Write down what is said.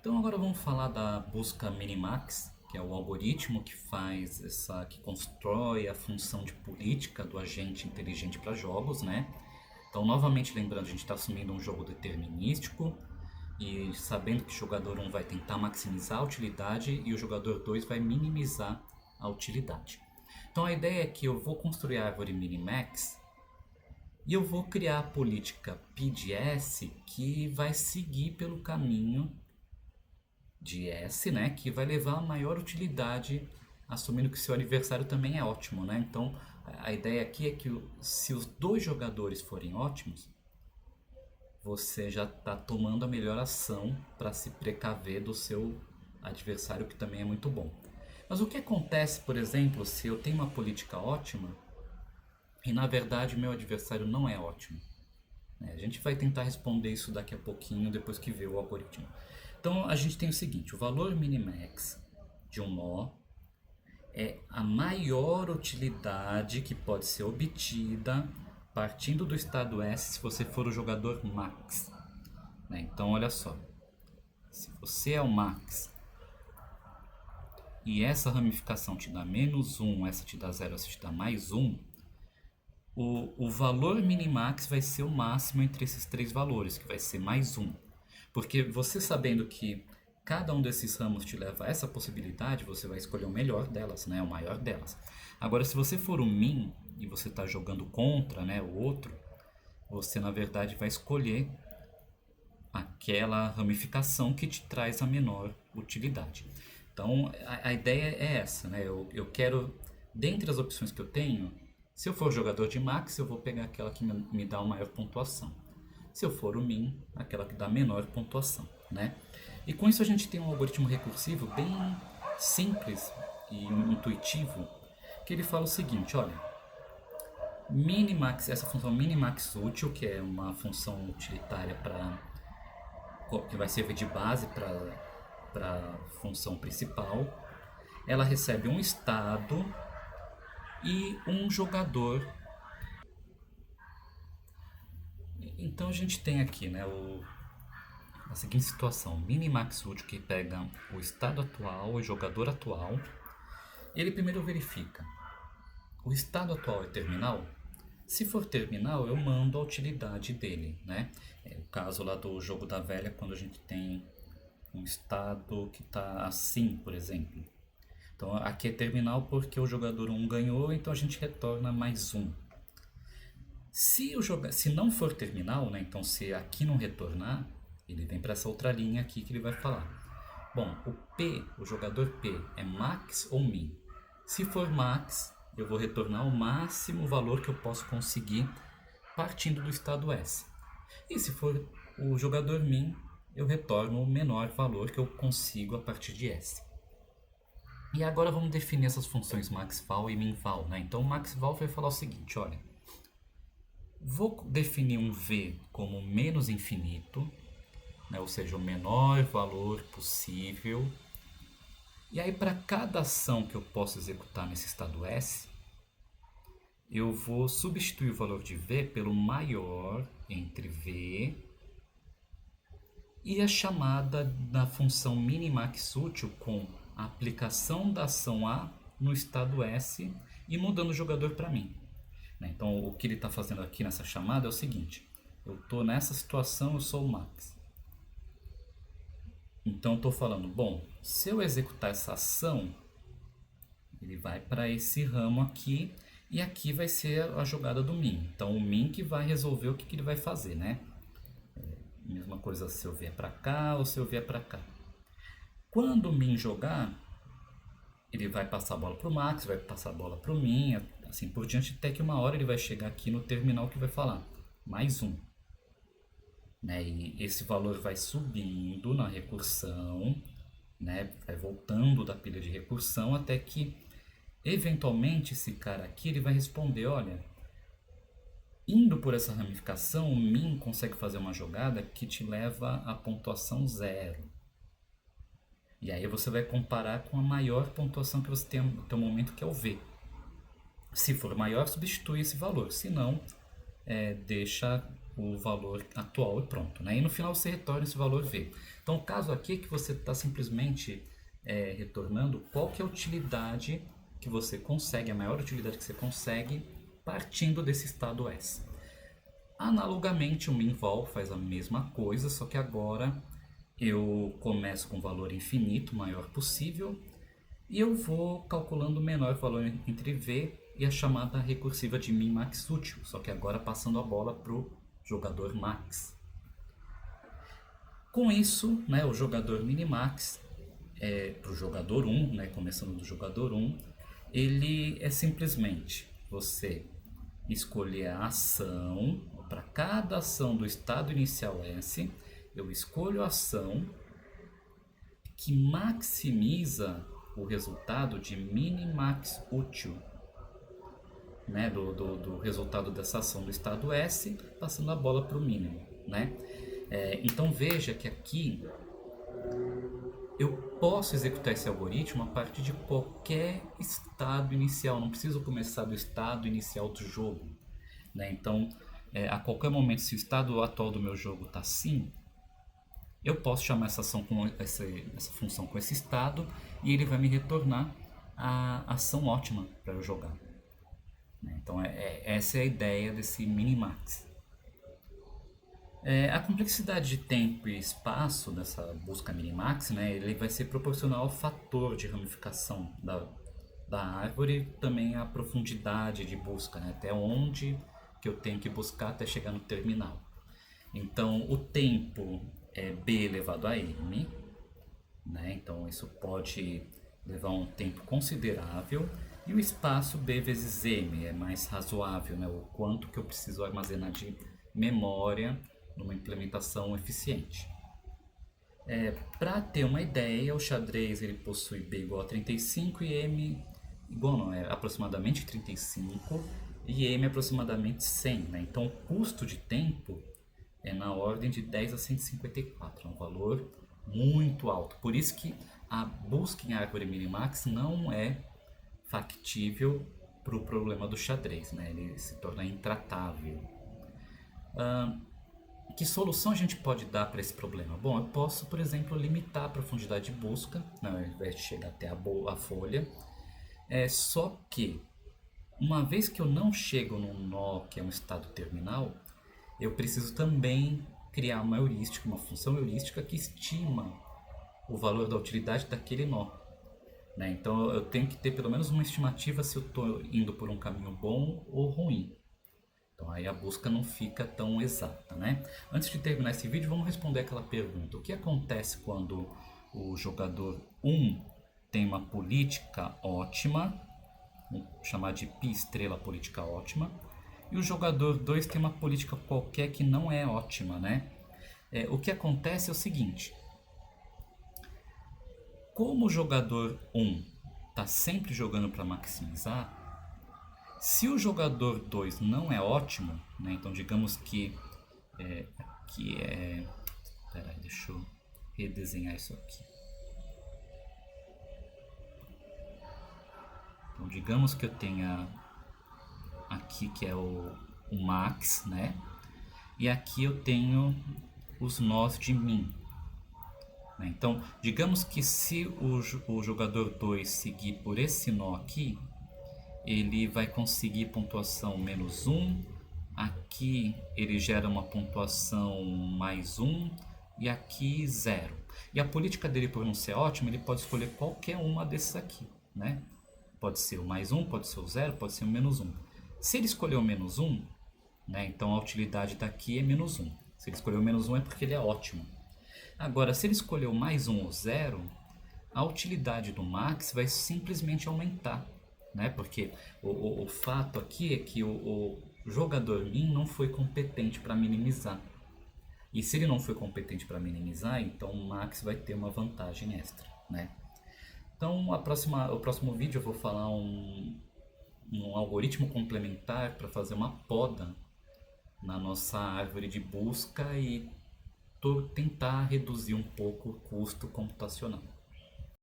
Então agora vamos falar da busca minimax, que é o algoritmo que constrói a função de política do agente inteligente para jogos, né? Então novamente lembrando, a gente está assumindo um jogo determinístico e sabendo que o jogador 1 vai tentar maximizar a utilidade e o jogador 2 vai minimizar a utilidade. Então a ideia é que eu vou construir a árvore minimax e eu vou criar a política P de S que vai seguir pelo caminho de S, né, que vai levar a maior utilidade, assumindo que seu adversário também é ótimo, né? Então, a ideia aqui é que se os dois jogadores forem ótimos, você já está tomando a melhor ação para se precaver do seu adversário, que também é muito bom. Mas o que acontece, por exemplo, se eu tenho uma política ótima e na verdade meu adversário não é ótimo? A gente vai tentar responder isso daqui a pouquinho, depois que ver o algoritmo. Então a gente tem o seguinte: o valor minimax de um nó é a maior utilidade que pode ser obtida partindo do estado S se você for o jogador max. Então olha só, se você é o max e essa ramificação te dá -1, essa te dá 0, essa te dá +1, o valor minimax vai ser o máximo entre esses três valores, que vai ser +1. Porque você sabendo que cada um desses ramos te leva a essa possibilidade, você vai escolher o melhor delas, né? O maior delas. Agora, se você for o min e você está jogando contra, né, o outro, você na verdade vai escolher aquela ramificação que te traz a menor utilidade. Então, a ideia é essa, né? Eu quero, dentre as opções que eu tenho, se eu for jogador de max, eu vou pegar aquela que me dá a maior pontuação. Se eu for o min, aquela que dá a menor pontuação, né? E com isso a gente tem um algoritmo recursivo bem simples e intuitivo, que ele fala o seguinte: olha, minimax, essa função minimax útil, que é uma função utilitária que vai servir de base para a função principal, ela recebe um estado e um jogador. Então a gente tem aqui, né, a seguinte situação: minimax útil, que pega o estado atual, o jogador atual. Ele primeiro verifica: o estado atual é terminal? Se for terminal, eu mando a utilidade dele, né? É o caso lá do jogo da velha, quando a gente tem um estado que está assim, por exemplo. Então aqui é terminal porque o jogador 1 ganhou, então a gente retorna +1. Se não for terminal, né, então se aqui não retornar, ele vem para essa outra linha aqui que ele vai falar: bom, o jogador P é max ou min? Se for max, eu vou retornar o máximo valor que eu posso conseguir partindo do estado S. E se for o jogador min, eu retorno o menor valor que eu consigo a partir de S. E agora vamos definir essas funções maxval e minval, né? Então o maxval vai falar o seguinte: olha, vou definir um v como menos infinito, né? Ou seja, o menor valor possível. E aí, para cada ação que eu posso executar nesse estado S, eu vou substituir o valor de v pelo maior entre v e a chamada da função minimax útil com a aplicação da ação A no estado S e mudando o jogador para mim. Então, o que ele está fazendo aqui nessa chamada é o seguinte: eu estou nessa situação, eu sou o max. Então, eu estou falando, bom, se eu executar essa ação, ele vai para esse ramo aqui e aqui vai ser a jogada do min. Então, o min que vai resolver o que ele vai fazer, né? Mesma coisa se eu vier para cá ou se eu vier para cá. Quando o min jogar, ele vai passar a bola para o max, vai passar a bola para o min, assim por diante, até que uma hora ele vai chegar aqui no terminal que vai falar +1. Né? E esse valor vai subindo na recursão, né? Vai voltando da pilha de recursão até que eventualmente esse cara aqui ele vai responder: olha, indo por essa ramificação, o min consegue fazer uma jogada que te leva à pontuação 0. E aí você vai comparar com a maior pontuação que você tem até o momento, que é o v. Se for maior, substitui esse valor. Se não, deixa o valor atual e pronto, né? E no final você retorna esse valor V. Então o caso aqui é que você está simplesmente retornando qual que é a utilidade que você consegue, a maior utilidade que você consegue partindo desse estado S. Analogamente, o MinVol faz a mesma coisa, só que agora eu começo com o valor infinito, o maior possível, e eu vou calculando o menor valor entre V e a chamada recursiva de min-max útil, só que agora passando a bola para o jogador max. Com isso, né, o jogador minimax, para o jogador 1, né, começando do jogador 1, ele é simplesmente você escolher a ação. Para cada ação do estado inicial S, eu escolho a ação que maximiza o resultado de minimax útil, né, do resultado dessa ação do estado S, passando a bola para o mínimo, né? Então veja que aqui eu posso executar esse algoritmo a partir de qualquer estado inicial, não preciso começar do estado inicial do jogo, né? Então, a qualquer momento, se o estado atual do meu jogo está assim, eu posso chamar essa ação com essa função com esse estado e ele vai me retornar a ação ótima para eu jogar. Então, essa é a ideia desse minimax. A complexidade de tempo e espaço dessa busca minimax, né, ele vai ser proporcional ao fator de ramificação da árvore e também à profundidade de busca, né, até onde que eu tenho que buscar até chegar no terminal. Então, o tempo é b elevado a m, né, então isso pode levar um tempo considerável, e o espaço b vezes m é mais razoável, né, o quanto que eu preciso armazenar de memória numa implementação eficiente. Para ter uma ideia, o xadrez ele possui b igual a 35 e m igual não, é aproximadamente 35 e m aproximadamente 100, né? Então o custo de tempo é na ordem de 10 a 154, é um valor muito alto. Por isso que a busca em árvore minimax não é factível para o problema do xadrez, né? Ele se torna intratável. Que solução a gente pode dar para esse problema? Bom, eu posso, por exemplo, limitar a profundidade de busca, né, ao invés de chegar até a folha. Só que, uma vez que eu não chego num nó que é um estado terminal, eu preciso também criar uma heurística, uma função heurística que estima o valor da utilidade daquele nó, né? Então eu tenho que ter pelo menos uma estimativa se eu estou indo por um caminho bom ou ruim. Então aí a busca não fica tão exata, né? Antes de terminar esse vídeo, vamos responder aquela pergunta. O que acontece quando o jogador 1 tem uma política ótima, vamos chamar de π estrela política ótima, e o jogador 2 tem uma política qualquer que não é ótima, né? O que acontece é o seguinte: como o jogador 1 está sempre jogando para maximizar, se o jogador 2 não é ótimo, né, então digamos que Peraí, deixa eu redesenhar isso aqui. Então digamos que eu tenha aqui que é o max, né? E aqui eu tenho os nós de min. Então, digamos que se o jogador 2 seguir por esse nó aqui, ele vai conseguir pontuação menos 1, aqui ele gera uma pontuação mais 1 e aqui 0. E a política dele, por não ser ótima, ele pode escolher qualquer uma desses aqui, né? Pode ser o mais 1, pode ser o 0, pode ser o menos 1. Se ele escolher o menos 1, né, então a utilidade daqui é menos 1. Se ele escolher o menos 1 é porque ele é ótimo. Agora, se ele escolher o mais 1 ou 0, a utilidade do max vai simplesmente aumentar, né? Porque o fato aqui é que o jogador min não foi competente para minimizar. E se ele não foi competente para minimizar, então o max vai ter uma vantagem extra, né? Então, o próximo vídeo eu vou falar um algoritmo complementar para fazer uma poda na nossa árvore de busca e tentar reduzir um pouco o custo computacional.